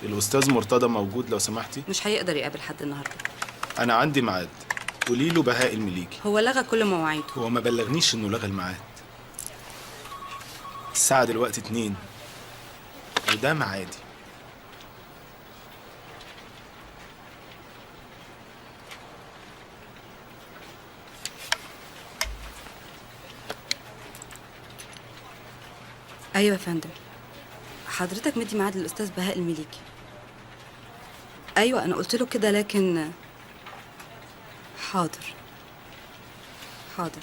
الأستاذ مرتضى موجود لو سمحتي؟ مش هيقدر يقابل حد النهارده. أنا عندي ميعاد، قولي له بهاء المليجي. هو لغى كل مواعيده. هو ما بلغنيش إنه لغى الميعاد. الساعة دلوقتي 2 وده ميعادي. ايوه يا فندم، حضرتك مدي ميعاد للاستاذ بهاء المليجي. ايوه انا قلت له كده، لكن حاضر حاضر.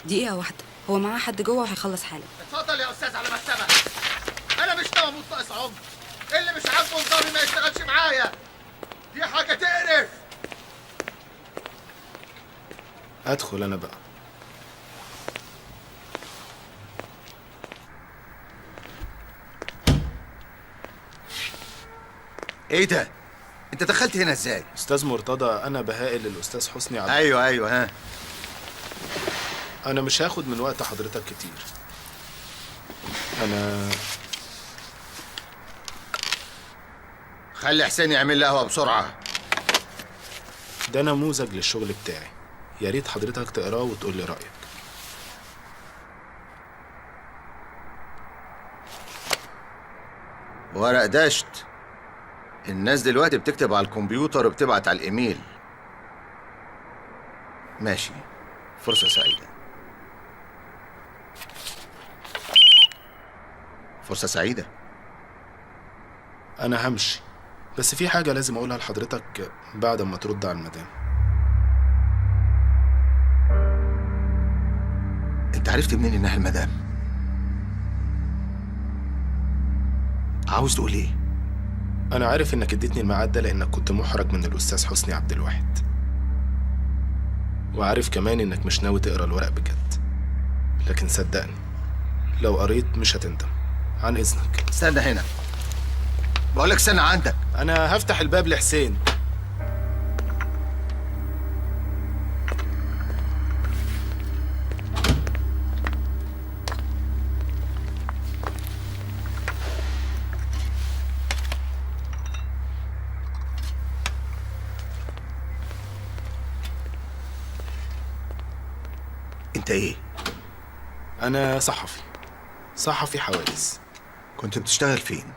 دقيقة واحدة، هو معاه حد جوه وهيخلص حالا. اتفضل يا استاذ على مكتبك. انا مش ناوي اموت ناقص عمر. اللي مش عاجبه نظامي ما يشتغلش معايا، دي حاجه تقرف. أدخل أنا بقى. ايه ده؟ انت دخلت هنا ازاي؟ أستاذ مرتضى، أنا بهاء للأستاذ حسني عبد. ايوه ها. أنا مش هاخد من وقت حضرتك كتير. أنا خلي حسين يعمل لي قهوه بسرعه. ده نموذج للشغل بتاعي، يا ريت حضرتك تقراه وتقول لي رأيك. ورق دشت. الناس دلوقتي بتكتب على الكمبيوتر وبتبعت على الايميل. ماشي، فرصة سعيدة. فرصة سعيدة. أنا همشي، بس في حاجة لازم أقولها لحضرتك بعد ما ترد على المدام. انت عرفت منين انها المدام؟ عاوز تقول ايه؟ أنا عارف إنك اديتني الميعاد ده لأنك كنت محرج من الأستاذ حسني عبد الواحد، وعارف كمان إنك مش ناوي تقرا الورق بجد، لكن صدقني لو قريت مش هتندم. عن إذنك. استنى هنا، بقولك استنى عندك. أنا هفتح الباب لحسين. انت ايه؟ أنا صحفي حوادث. كنت بتشتغل فين؟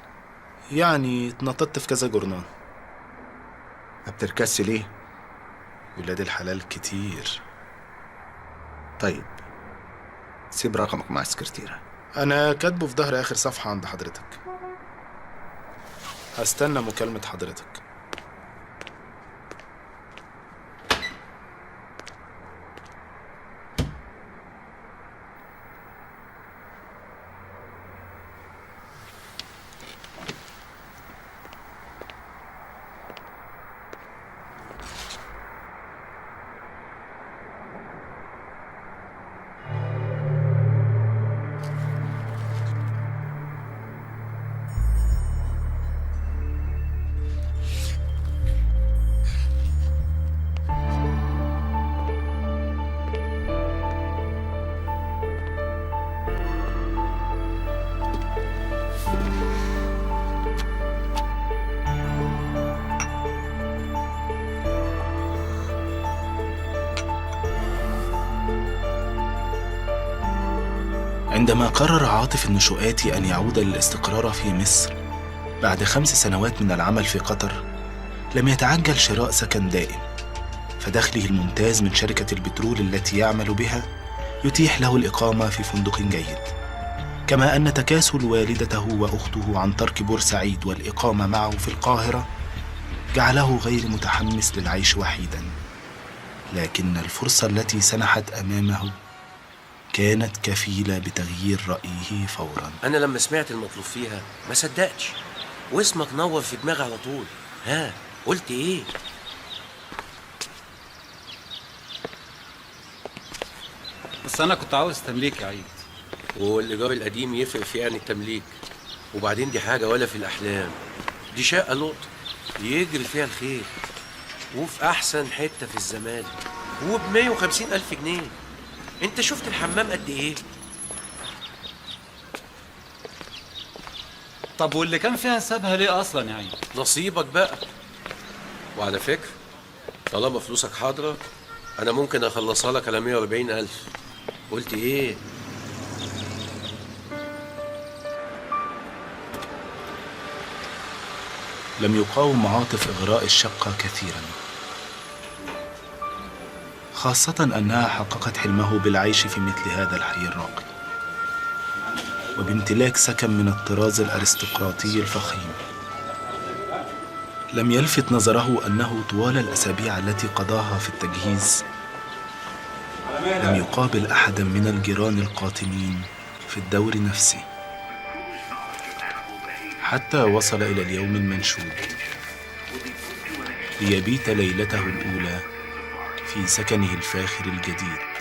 يعني اتنططت في كذا جورنال. ما بتركزش ليه؟ ولاد الحلال كتير. طيب سيب رقمك مع السكرتيرة. أنا كاتبه في ظهر آخر صفحة عند حضرتك. هستنى مكالمة حضرتك. عندما قرر عاطف النشؤاتي أن يعود للاستقرار في مصر بعد 5 سنوات من العمل في قطر، لم يتعجل شراء سكن دائم، فدخله الممتاز من شركة البترول التي يعمل بها يتيح له الإقامة في فندق جيد، كما أن تكاسل والدته وأخته عن ترك بورسعيد والإقامة معه في القاهرة جعله غير متحمس للعيش وحيدا. لكن الفرصة التي سنحت أمامه كانت كفيلة بتغيير رأيه فورا. أنا لما سمعت المطلوب فيها ما صدقتش، واسمك نور في دماغي على طول. ها قلت إيه؟ بس أنا كنت عاوز تمليك يا عيد. والإيجار القديم يفرق في يعني التمليك؟ وبعدين دي حاجة ولا في الأحلام، دي شقة لقطة يجري فيها الخير، وفي أحسن حتة في الزمالك، وب150,000 جنيه. أنت شفت الحمام قد إيه؟ طب واللي كان فيها سابها ليه اصلا يا عيني؟ نصيبك بقى. وعلى فكرة طالما فلوسك حاضرة أنا ممكن أخلصها لك على 140,000. قلت إيه؟ لم يقاوم عاطف إغراء الشقة كثيرا، خاصة أنها حققت حلمه بالعيش في مثل هذا الحي الراقي وبامتلاك سكن من الطراز الأرستقراطي الفخيم. لم يلفت نظره أنه طوال الأسابيع التي قضاها في التجهيز لم يقابل أحدا من الجيران القاتمين في الدور نفسه، حتى وصل إلى اليوم المنشود ليبيت ليلته الأولى في سكنه الفاخر الجديد.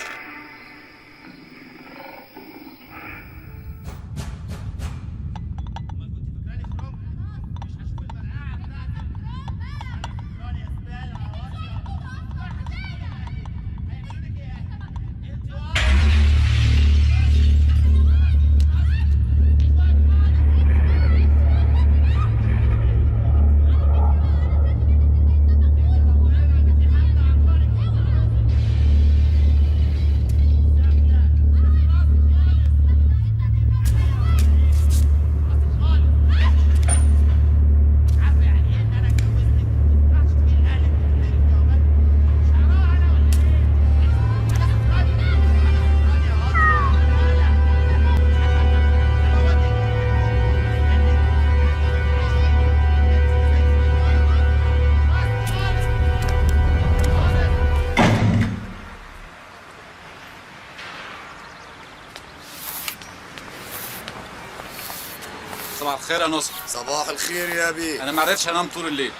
صباح الخير يا نصر. صباح الخير يا بيه. انا ما عرفتش انام طول الليل.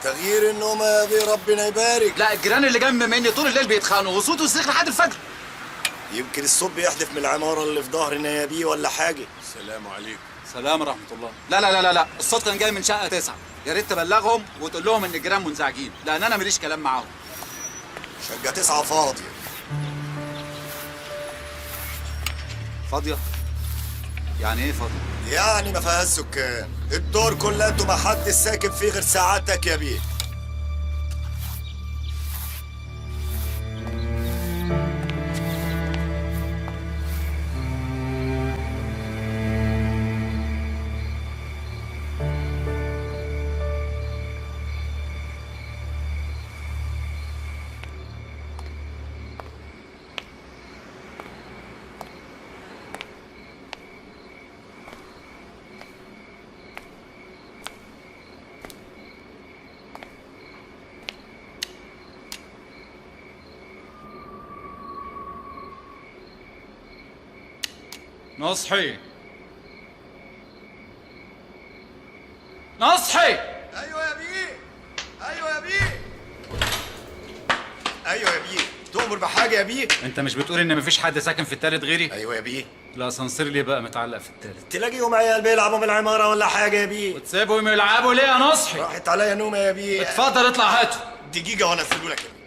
تغيير النوم يا بيه، ربنا يبارك. لا الجيران اللي جنب مني طول الليل بيتخانقوا وصوت والصريخ لحد الفجر. يمكن الصوت بيحدف من العمارة اللي في ظهرنا يا بيه ولا حاجة. السلام عليكم. سلام ورحمة الله. لا لا لا لا الصوت كان جاي من شقة 9. يا ريت تبلغهم وتقول لهم ان الجيران منزعجين لان انا ماليش كلام معاهم. شقة 9 فاضية. فاضية؟ يعني ايه فاضية؟ يعني ما فيهاش سكان، الدور كلته ما حد ساكن فيه غير سعادتك يا بيه. نصحي نصحي. ايوه يا بيه، ايوه يا بيه، ايوه يا بيه. تؤمر بحاجة يا بيه؟ انت مش بتقول ان مفيش حد ساكن في التالت غيري؟ ايوه يا بيه. الاسانسير ليه بقى متعلق في التالت؟ تلاقيهم عيال بيلعبوا بالعمارة ولا حاجة يا بيه؟ وتسيبهم يلعبوا ليه يا نصحي؟ راحت عليا نومة يا بيه. اتفضل اطلع هاته. دقيقة وانا اسيبه لك يا بيه.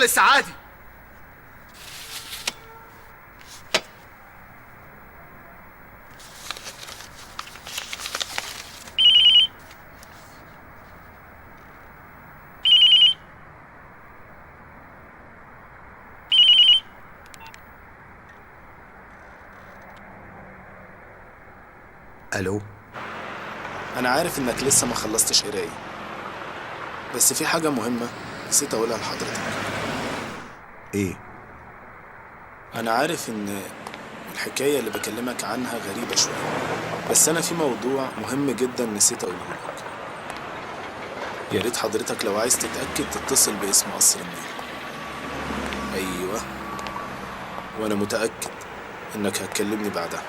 لسه عادي. الو. انا عارف انك لسه ما خلصتش قرايه، بس في حاجه مهمه نسيت اقولها لحضرتك. ايه؟ انا عارف ان الحكايه اللي بكلمك عنها غريبه شويه، بس انا في موضوع مهم جدا نسيت اقوله لك. يا ريت حضرتك لو عايز تتاكد تتصل باسم قصر النيل. ايوه، وانا متاكد انك هتكلمني بعدها.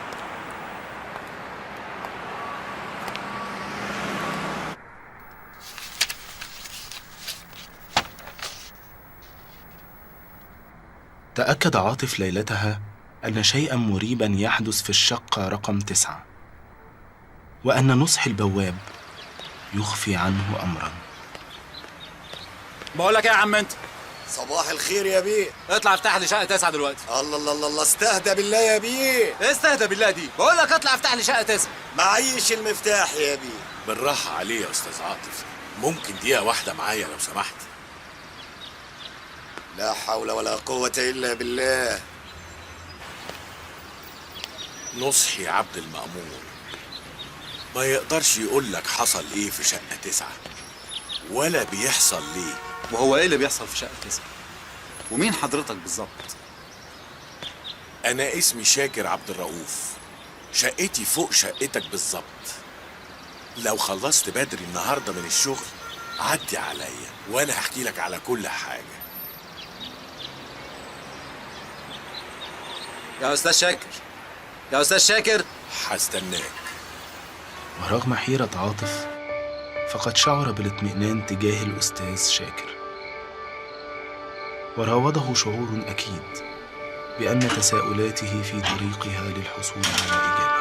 تأكد عاطف ليلتها أن شيئا مريبا يحدث في الشقة رقم 9، وأن نصحي البواب يخفي عنه أمرا. بقول لك ايه يا عم انت؟ صباح الخير يا بيه. اطلع افتح لي شقه 9 دلوقتي. الله الله الله الله، استهدى بالله يا بيه. ايه استهدى بالله دي؟ بقول لك اطلع افتح لي شقه 9. معيش المفتاح يا بيه. بالراحة عليه يا أستاذ عاطف، ممكن دقيقة واحدة معايا لو سمحت؟ لا حول ولا قوة إلا بالله. نصحي عبد المأمور ما يقدرش يقول لك حصل إيه في شقة 9 ولا بيحصل ليه. وهو ايه اللي بيحصل في شقه 9؟ ومين حضرتك بالظبط؟ أنا اسمي شاكر عبد الرؤوف، شقتي فوق شقتك بالظبط. لو خلصت بدري النهاردة من الشغل عدي عليا وأنا هحكي لك على كل حاجة. يا استاذ شاكر، يا استاذ شاكر. هستناك. ورغم حيرة عاطف فقد شعر بالاطمئنان تجاه الأستاذ شاكر، وراوده شعور أكيد بأن تساؤلاته في طريقها للحصول على إجابة.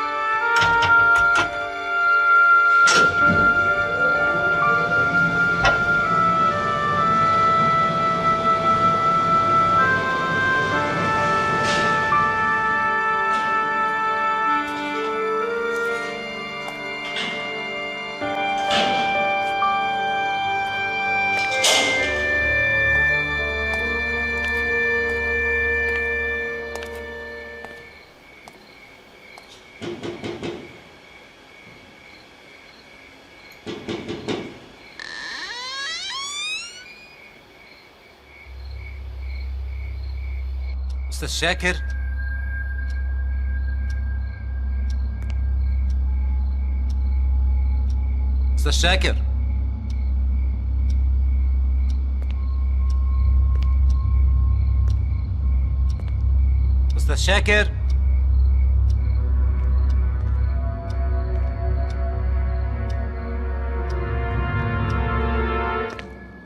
استاذ شاكر. استاذ شاكر. استاذ شاكر.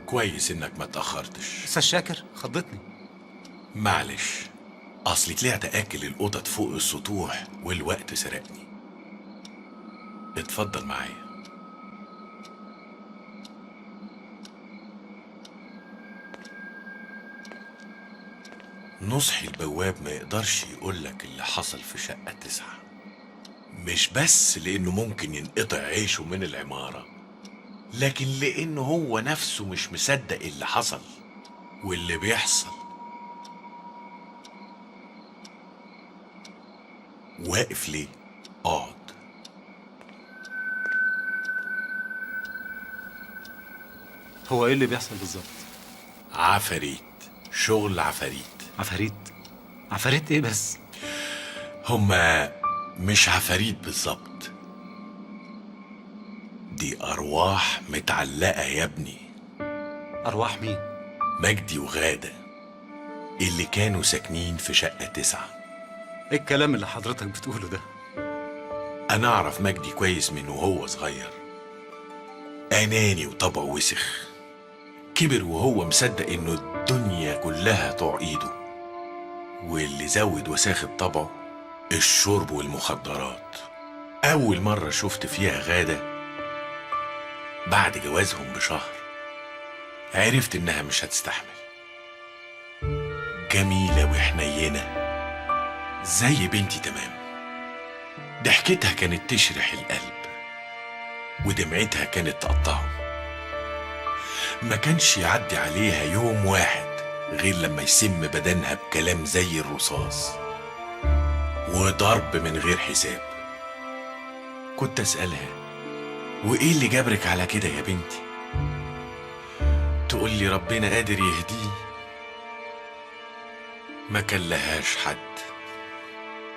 كويس إنك ما تأخرتش. استاذ شاكر خضتني. معلش، أصلي طلعت أكل القطط فوق السطوح والوقت سرقني. اتفضل معايا. نصحي البواب ما يقدرش يقولك اللي حصل في شقة 9، مش بس لأنه ممكن ينقطع عيشه من العمارة، لكن لأنه هو نفسه مش مصدق اللي حصل واللي بيحصل. واقف ليه؟ اقعد. هو ايه اللي بيحصل بالظبط؟ عفاريت، شغل عفاريت. عفاريت؟ عفاريت ايه بس؟ هما مش عفاريت بالظبط، دي أرواح متعلقة يا ابني. ارواح مين؟ مجدي وغادة اللي كانوا ساكنين في شقة 9. ايه الكلام اللي حضرتك بتقوله ده؟ أنا أعرف مجدي كويس من وهو صغير، أناني وطبعه وسخ. كبر وهو مصدق إنه الدنيا كلها طوع إيده، واللي زود وساخة طبعه الشرب والمخدرات. أول مرة شفت فيها غادة بعد جوازهم بشهر، عرفت إنها مش هتستحمل. جميلة وحنينة زي بنتي تمام. ضحكتها كانت تشرح القلب ودمعتها كانت تقطعه. ما كانش يعدي عليها يوم واحد غير لما يسم بدنها بكلام زي الرصاص وضرب من غير حساب. كنت أسألها وإيه اللي جابرك على كده يا بنتي؟ تقول لي ربنا قادر يهديه. ما كان لهاش حد.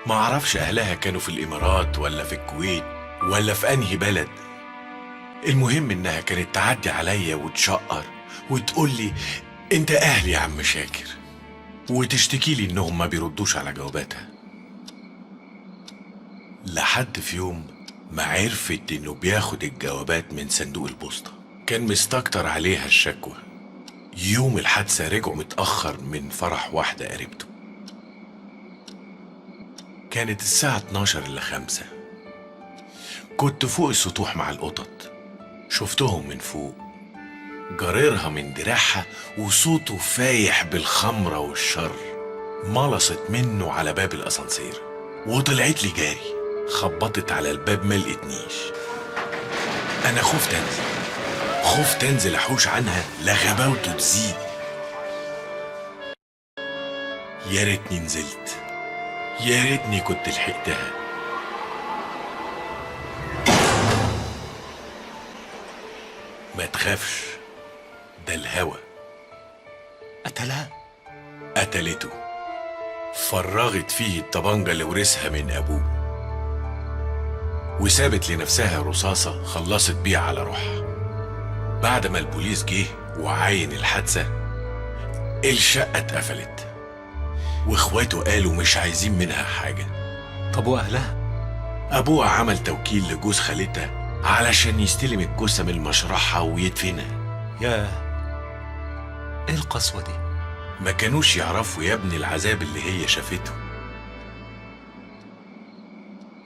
ما اعرفش اهلها كانوا في الامارات ولا في الكويت ولا في انهي بلد. المهم انها كانت تعدي عليا وتشقر وتقول لي انت اهلي يا عم شاكر، وتشتكي لي انهم ما بيردوش على جواباتها. لحد في يوم ما عرفت انه بياخد الجوابات من صندوق البوسطة. كان مستكتر عليها الشكوى. يوم الحادثة رجعوا متأخر من فرح واحدة قريبته. كانت الساعة 12 إلا 5. كنت فوق السطوح مع القطط. شفتهم من فوق، جريرها من دراعها وصوته فايح بالخمرة والشر. ملصت منه على باب الأسانسير وطلعت لي جاري. خبطت على الباب ما لقيتنيش. أنا خفت أنزل أحوش عنها لغباوته تزيد. يا ريتني نزلت، يا ريتني كنت لحقتها. ما تخافش، ده الهوى. قتلها؟ قتلته. فرغت فيه الطبنجة اللي ورثها من أبوه وسابت لنفسها رصاصة خلصت بيها على روحها. بعد ما البوليس جه وعاين الحادثة الشقة اتقفلت واخواته قالوا مش عايزين منها حاجة. طب واهلها؟ ابوها عمل توكيل لجوز خالتها علشان يستلم الجثة من المشرحة ويدفنها. ياه، ايه القسوة دي؟ ما كانوش يعرفوا يا ابني العذاب اللي هي شافته.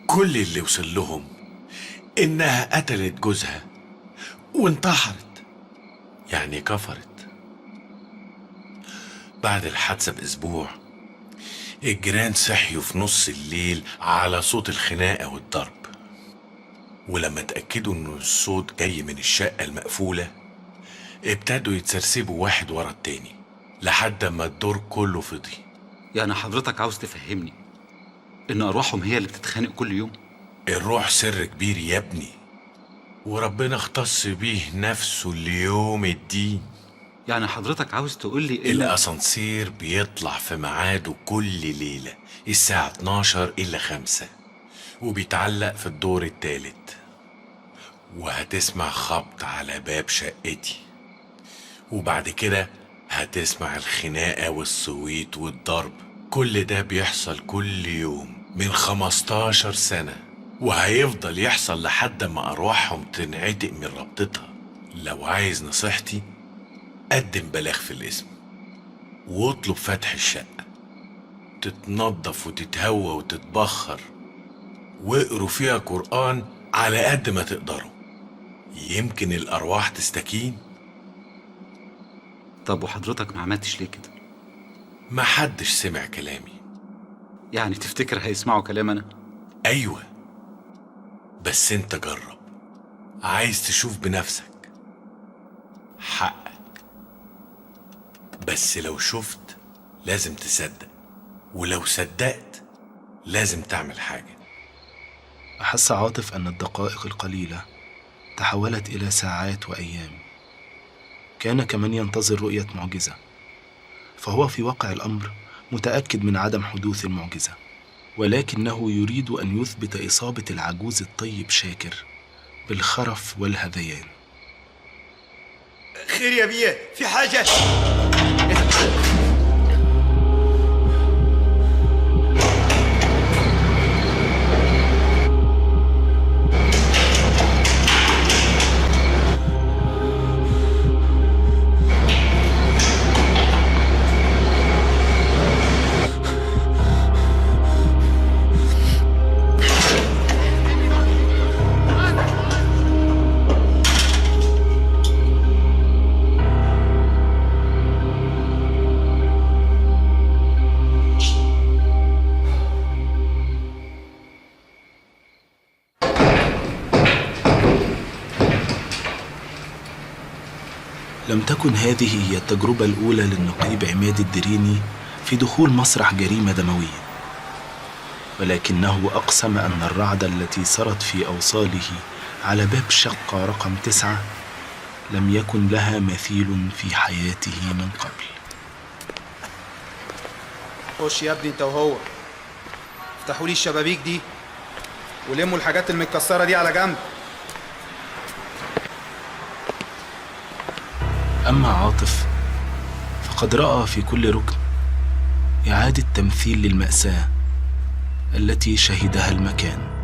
كل اللي وصل لهم انها قتلت جوزها وانتحرت، يعني كفرت. بعد الحادثة بأسبوع الجيران صحيوا في نص الليل على صوت الخناقة والضرب، ولما اتأكدوا إنه الصوت جاي من الشقة المقفولة ابتدوا يتسرسبوا واحد ورا التاني لحد ما الدور كله فضي. يعني حضرتك عاوز تفهمني إن أرواحهم هي اللي بتتخانق كل يوم؟ الروح سر كبير يا ابني، وربنا اختص بيه نفسه ليوم الدين. يعني حضرتك عاوز تقول لي إن الأسانسير بيطلع في ميعاده كل ليلة الساعة 12 إلا 5 وبيتعلق في الدور التالت، وهتسمع خبط على باب شقتي، وبعد كده هتسمع الخناقة والصويت والضرب. كل ده بيحصل كل يوم من 15 سنة، وهيفضل يحصل لحد ما أرواحهم تنعتق من ربطتها. لو عايز نصيحتي قدم بلاغ في الاسم واطلب فتح الشقة، تتنضف وتتهوى وتتبخر، واقروا فيها قرآن على قد ما تقدروا، يمكن الأرواح تستكين. طب وحضرتك ما عملتش ليه كده؟ محدش سمع كلامي. يعني تفتكر هيسمعوا كلام أنا؟ أيوة، بس انت جرب. عايز تشوف بنفسك، حقك. بس لو شفت لازم تصدق، ولو صدقت لازم تعمل حاجة. أحس عاطف أن الدقائق القليلة تحولت إلى ساعات وأيام. كان كمن ينتظر رؤية معجزة، فهو في واقع الأمر متأكد من عدم حدوث المعجزة، ولكنه يريد أن يثبت إصابة العجوز الطيب شاكر بالخرف والهذيان. خير يا بيه، في حاجة؟ لم تكن هذه هي التجربة الأولى للنقيب عماد الدريني في دخول مسرح جريمة دموية، ولكنه أقسم أن الرعدة التي سرت في أوصاله على باب شقة رقم 9 لم يكن لها مثيل في حياته من قبل. خش يا ابني انت وهو، افتحوا لي الشبابيك دي ولموا الحاجات المتكسرة دي على جنب. أما عاطف فقد رأى في كل ركن إعادة تمثيل للمأساة التي شهدها المكان.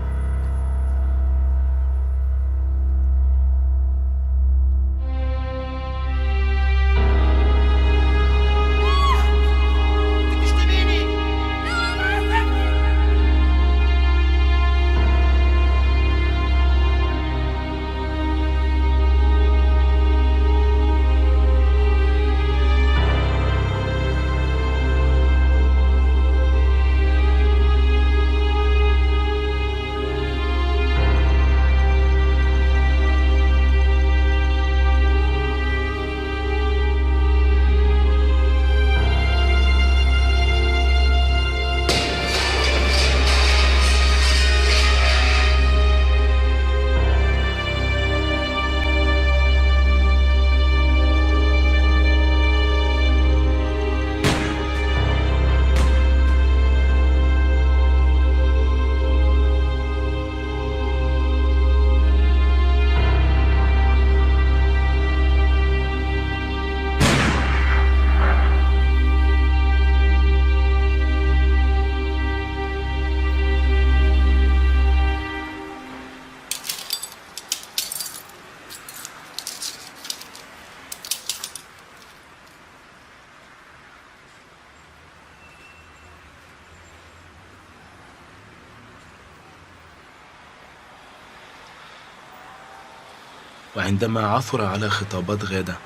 وعندما عثر على خطابات غادة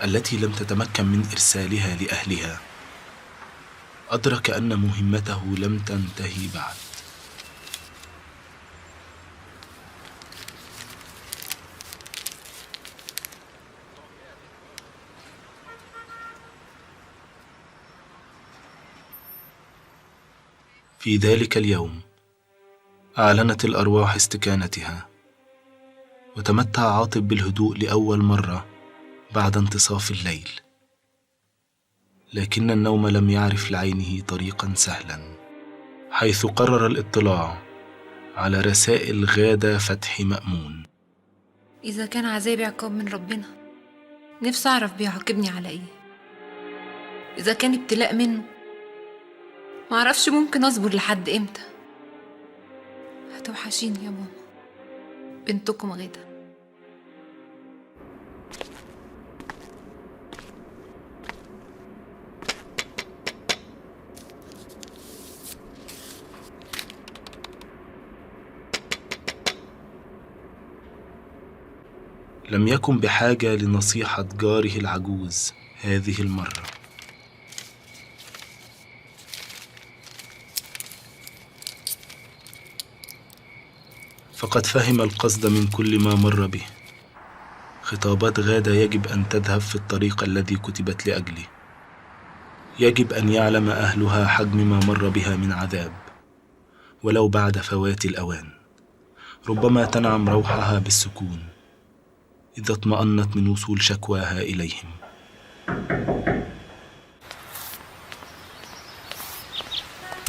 التي لم تتمكن من إرسالها لأهلها، أدرك أن مهمته لم تنتهي بعد. في ذلك اليوم أعلنت الأرواح استكانتها، وتمتع عاطف بالهدوء لأول مرة بعد انتصاف الليل، لكن النوم لم يعرف لعينه طريقا سهلا، حيث قرر الاطلاع على رسائل غادة فتحي مأمون. إذا كان عذابي عقاب من ربنا، نفسي أعرف بيعاقبني على إيه. إذا كان ابتلاء منه، معرفش ممكن أصبر لحد إمتى. هتوحشيني يا ماما. بنتكم غادة. لم يكن بحاجة لنصيحة جاره العجوز هذه المرة. فقد فهم القصد من كل ما مر به. خطابات غادة يجب أن تذهب في الطريق الذي كتبت لأجله. يجب أن يعلم أهلها حجم ما مر بها من عذاب، ولو بعد فوات الأوان. ربما تنعم روحها بالسكون إذا اطمأنت من وصول شكواها إليهم.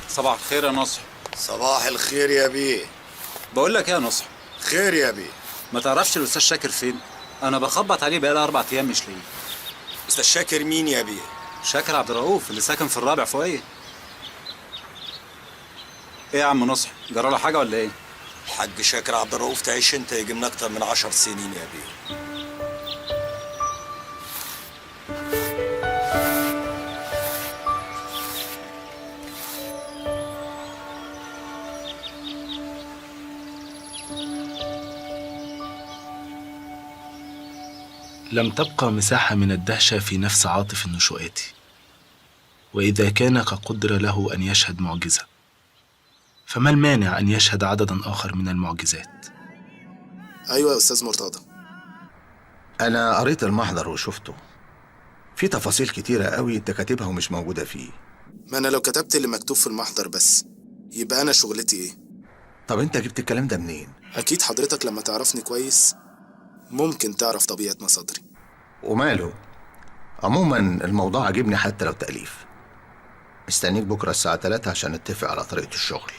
صباح الخير يا نصح. صباح الخير يا بيه. بقول لك ايه يا نصح؟ خير يا بيه. ما تعرفش الاستاذ شاكر فين؟ انا بخبط عليه بقالي 4 ايام مش لاقيه. استاذ شاكر مين يا بيه؟ شاكر عبد الرؤوف اللي ساكن في الرابع فوقيه. ايه يا عم نصح، جرى له حاجه ولا ايه؟ الحاج شاكر عبد الرؤوف تعيش انت يجي من اكتر من 10 سنين يا بيه. لم تبقى مساحة من الدهشة في نفس عاطف النشوآتي، وإذا كان قدر له أن يشهد معجزة، فما المانع أن يشهد عددا آخر من المعجزات؟ أيوة يا أستاذ مرتضى، انا قريت المحضر وشفته، في تفاصيل كتيرة قوي انت كاتبها ومش موجودة فيه. ما انا لو كتبت اللي مكتوب في المحضر بس يبقى انا شغلتي ايه؟ طب انت جبت الكلام ده منين؟ اكيد حضرتك لما تعرفني كويس ممكن تعرف طبيعة مصادري. وماله، عموما الموضوع عجبني حتى لو تأليف. مستنيك بكرة الساعة 3 عشان نتفق على طريقة الشغل.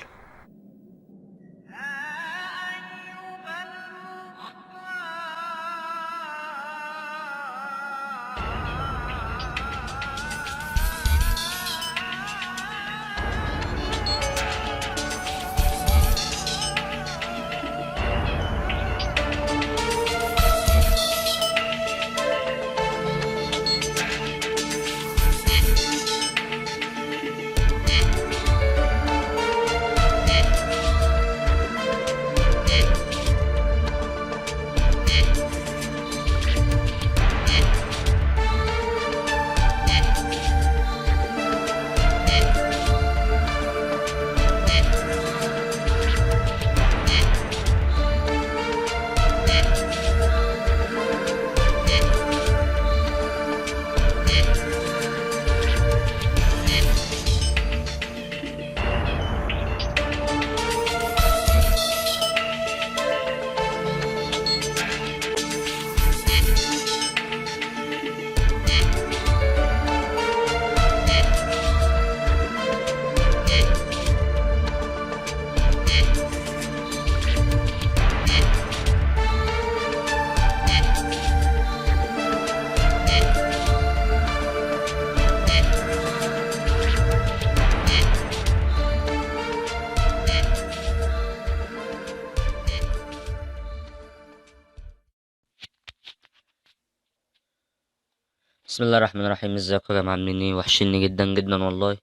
بسم الله الرحمن الرحيم. ازيكم يا جماعه؟ عاملين ايه؟ وحشني جدا جدا والله.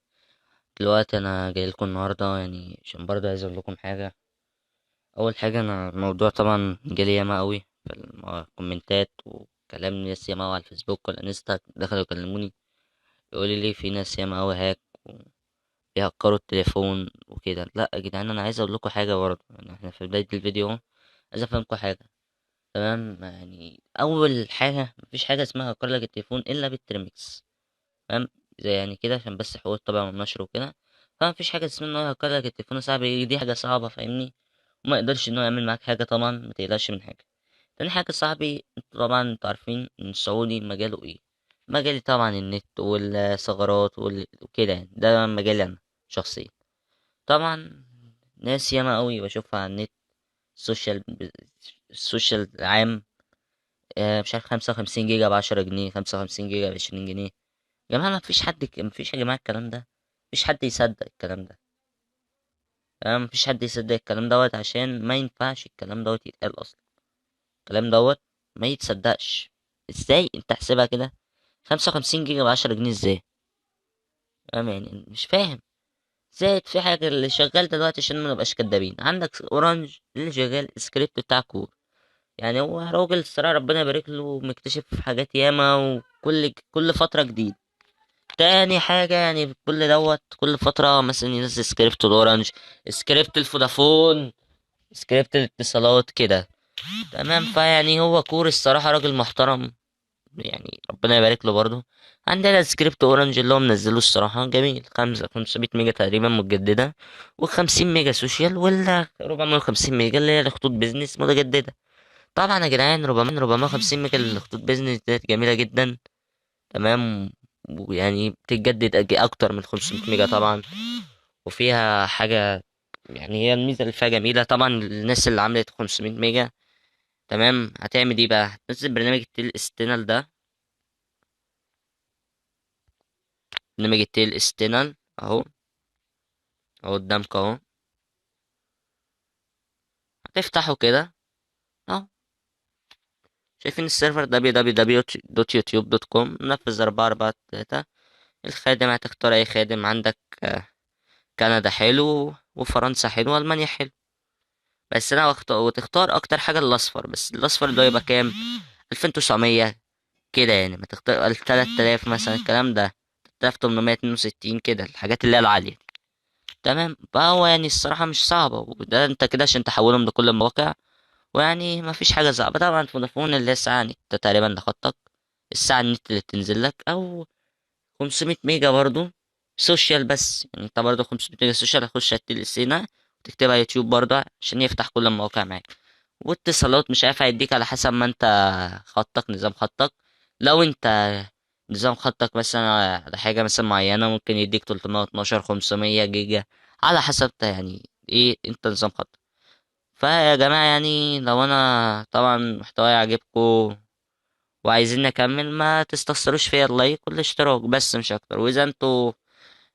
دلوقتي انا جاي لكم النهارده يعني عشان برضه عايز اقول لكم حاجه. اول حاجه، انا الموضوع طبعا جالي ياما قوي في الكومنتات وكلام ناس ياما أوي على الفيسبوك والانستا، دخلوا يكلموني يقولوا لي في ناس ياما قوي هاك وبيهكروا التليفون وكده. لا يا جدعان، انا عايز اقول لكم حاجه برضه، يعني احنا في بدايه الفيديو اهو. عايز افهمكم حاجه، تمام؟ يعني اول حاجه، مفيش حاجه اسمها هكر لك التليفون الا بالترمكس، تمام؟ زي يعني كده عشان بس حقوق الطبع والنشر وكده. فمفيش حاجه اسمها ان هو يهكر لك التليفون صعب، دي حاجه صعبه فاهمني، وما يقدرش ان هو يعمل معاك حاجه. طبعا ما تقلقش من حاجه. تاني حاجه صاحبي، طبعا انتوا عارفين ان السعودي مجاله ايه؟ مجالي طبعا النت والثغرات وكده، يعني ده مجالي انا شخصيا. طبعا ناس ياما قوي بشوفها على النت، السوشيال السوشيال عام. مش عارف 55 جيجا ب10 جنيه، 55 جيجا ب20 جنيه. يا جماعة مفيش يا جماعة الكلام ده. مفيش حد يصدق الكلام ده، تمام؟ مفيش حد يصدق الكلام دوت، عشان ما ينفعش الكلام دوت يتقال اصلا. الكلام دوت ما يتصدقش. ازاي انت حسبها كده؟ 55 جيجا ب10 جنيه ازاي؟ تمام؟ يعني مش فاهم. زائد في حاجة اللي شغال دلوقتي، عشان ما نبقاش كدابين، عندك اورنج اللي شغال سكريبت بتاع كور. يعني هو راجل الصراحة ربنا يبارك له، مكتشف حاجات ياما، وكل فترة جديد. تاني حاجة، يعني كل دوت كل فترة مثلا ينزل سكريبت الأورنج، سكريبت الفودافون، سكريبت الاتصالات كده، تمام؟ فيعني هو كور الصراحة راجل محترم، يعني ربنا يبارك له برضه. عندنا سكريبت أورنج اللي هو منزله الصراحة جميل، 500 ميجا تقريبا متجددة، و50 ميجا سوشيال، ولا 450 ميجا اللي هي الخطوط بيزنس متجددة. طبعا يا جدعان 450 ميجا الخطوط بيزنس ديت جميلة جدا، تمام؟ ويعني بتتجدد اكتر من 500 ميجا طبعا. وفيها حاجة، يعني هي الميزة اللي فيها جميلة طبعا. الناس اللي عملت 500 ميجا، تمام، هتعمل ايه بقى؟ هتنزل برنامج التيل استينال ده، برنامج التيل استينال اهو، اهو قدامك اهو. هتفتحه كده اهو. شايفين السيرفر www.youtube.com، منفذ 443. الخادم هتختار اي خادم عندك. كندا حلو، وفرنسا حلو، والمانيا حلو. بس انا وتختار اكتر حاجه الاصفر، بس الاصفر ده يبقى كام؟ 2900 كده، يعني ما تختار 3000 مثلا الكلام ده، 3862 كده، الحاجات اللي هي العاليه دي. تمام؟ فهو يعني الصراحه مش صعبه، وده انت كده عشان تحولهم لكل المواقع، ويعني مفيش حاجة صعبة. طبعا فودافون اللي هي ساعة نت تقريبا ده خطك، الساعة النت اللي بتنزل لك، أو 500 ميجا برضو سوشيال. بس يعني انت برضو 500 ميجا سوشيال هتخش على التلسينة وتكتبها يوتيوب برضو عشان يفتح كل المواقع معاك. واتصالات مش عارف هيديك على حسب ما انت خطك، نظام خطك. لو انت نظام خطك مثلا على حاجة مثلا معينة ممكن يديك 312 500 جيجا على حسب يعني ايه انت نظام خطك. فيا جماعة يعني لو انا طبعا محتواي عجبكم وعايزين نكمل، ما تستخسروش فيا اللايك والاشتراك بس مش اكتر. واذا انتوا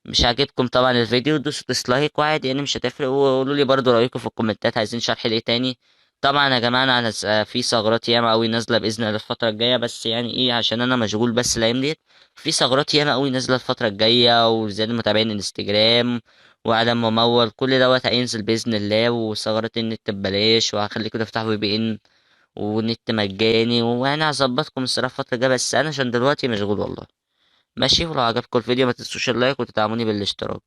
مش عاجبكم طبعا الفيديو دوسوا ديسلايك وعادي يعني مش هتفرق. وقولوا لي برضو رايكم في الكومنتات عايزين شرح لايه تاني. طبعا يا جماعه انا في ثغرات ياما قوي نازله باذن الله الفتره الجايه، بس يعني ايه عشان انا مشغول بس الايام ديت. في ثغرات ياما قوي نازله الفتره الجايه، وزياده متابعين انستجرام وعدم ممول كل دوت هينزل باذن الله. وثغرات النت ببلاش، وهخليكم تفتحوا في بي ان ونت مجاني، وانا هظبطكم الصراحه الفتره الجايه، بس انا عشان دلوقتي مشغول والله. ماشي، ولو عجبكم الفيديو ما تنسوش اللايك وتدعموني بالاشتراك.